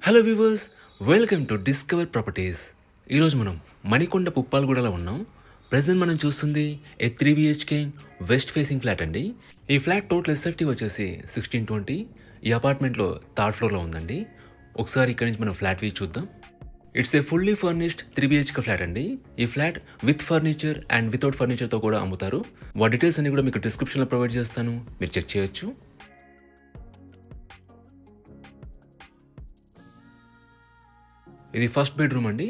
Hello viewers, welcome to discover properties. ఈరోజు మనం మణికొండ పుప్పాలగూడలో ఉన్నాం. ప్రజెంట్ మనం చూస్తుంది ఏ 3 BHK వెస్ట్ ఫేసింగ్ ఫ్లాట్ అండి. ఈ ఫ్లాట్ టోటల్ ఎస్ఎఫ్టీ వచ్చేసి 1620. ఈ అపార్ట్మెంట్లో థర్డ్ ఫ్లోర్లో ఉందండి. ఒకసారి ఇక్కడి నుంచి మనం ఫ్లాట్ వ్యూ చూద్దాం. It's a fully furnished 3 BHK flat అండి. ఈ flat with furniture and without ఫర్నిచర్తో కూడా అమ్ముతారు. వాటి డీటెయిల్స్ అన్ని కూడా మీకు డిస్క్రిప్షన్లో ప్రొవైడ్ చేస్తాను, మీరు చెక్ చేయొచ్చు. ఇది ఫస్ట్ బెడ్రూమ్ అండి.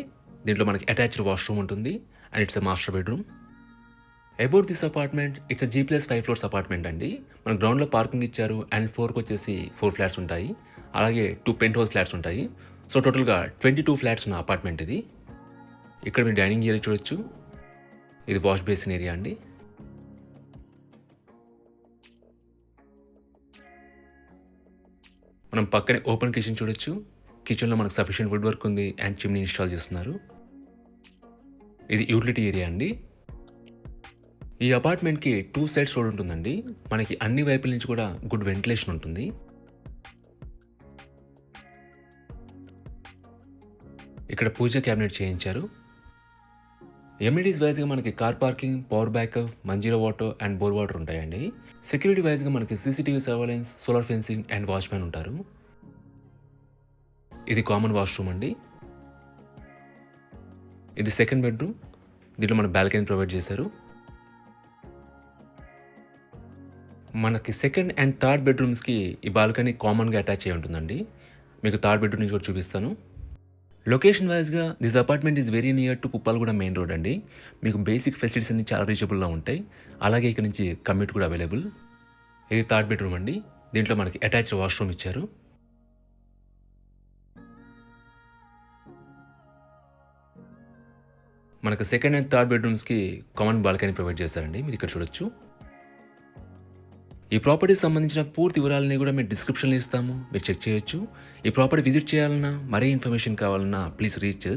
దీంట్లో మనకి అటాచ్డ్ వాష్రూమ్ ఉంటుంది and it's a master bedroom. About this apartment, it's a G+5 floors apartment అండి. మన గ్రౌండ్లో పార్కింగ్ ఇచ్చారు అండ్ 4కి వచ్చేసి 4 ఫ్లాట్స్ ఉంటాయి. అలాగే 2 పెంట్ హౌస్ ఫ్లాట్స్ ఉంటాయి. సో టోటల్గా 22 ఫ్లాట్స్ ఉన్న అపార్ట్మెంట్ ఇది. ఇక్కడ మీరు డైనింగ్ ఏరియా చూడొచ్చు. ఇది వాష్ బేసిన్ ఏరియా అండి. మనం పక్కనే ఓపెన్ కిచెన్ చూడొచ్చు. కిచెన్లో మనకు సఫిషియెంట్ వుడ్ వర్క్ ఉంది అండ్ చిమ్నీ ఇన్స్టాల్ చేస్తున్నారు. ఇది యూటిలిటీ ఏరియా అండి. ఈ అపార్ట్మెంట్కి 2 సైడ్స్ రోడ్ ఉంటుందండి. మనకి అన్ని వైపుల నుంచి కూడా గుడ్ వెంటిలేషన్ ఉంటుంది. ఇక్కడ పూజ క్యాబినెట్ చేయించారు. ఎమ్యూనిటీస్ వైజ్గా మనకి car parking, power backup, Manjira water and bore water ఉంటాయండి. సెక్యూరిటీ వైజ్గా మనకి CCTV surveillance, solar fencing and watchmen ఉంటారు. ఇది కామన్ వాష్రూమ్ అండి. ఇది సెకండ్ బెడ్రూమ్. దీంట్లో మన బాల్కనీ ప్రొవైడ్ చేశారు. మనకి సెకండ్ అండ్ థర్డ్ బెడ్రూమ్స్కి ఈ బాల్కనీ కామన్గా అటాచ్ అయి ఉంటుందండి. మీకు థర్డ్ బెడ్రూమ్ నుంచి కూడా చూపిస్తాను. లొకేషన్ వైజ్గా this apartment is very near to Puppalaguda main road అండి. మీకు బేసిక్ ఫెసిలిటీస్ అన్ని చాలా రీచబుల్గా ఉంటాయి. అలాగే ఇక్కడ నుంచి కమ్యూట్ కూడా అవైలబుల్. ఇది థర్డ్ బెడ్రూమ్ అండి. దీంట్లో మనకి అటాచ్డ్ వాష్రూమ్ ఇచ్చారు. మనకు సెకండ్ అండ్ థర్డ్ బెడ్రూమ్స్కి కామన్ బాల్కనీ ప్రొవైడ్ చేశారండి. మీరు ఇక్కడ చూడొచ్చు. ఈ ప్రాపర్టీకి సంబంధించిన పూర్తి వివరాలని కూడా మేము డిస్క్రిప్షన్లో ఇస్తాము, మీరు చెక్ చేయొచ్చు. ఈ ప్రాపర్టీ విజిట్ చేయాలన్నా, మరీ ఇన్ఫర్మేషన్ కావాలన్నా ప్లీజ్ రీచ్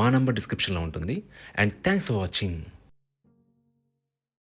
మా నంబర్ డిస్క్రిప్షన్లో ఉంటుంది. And thanks for watching.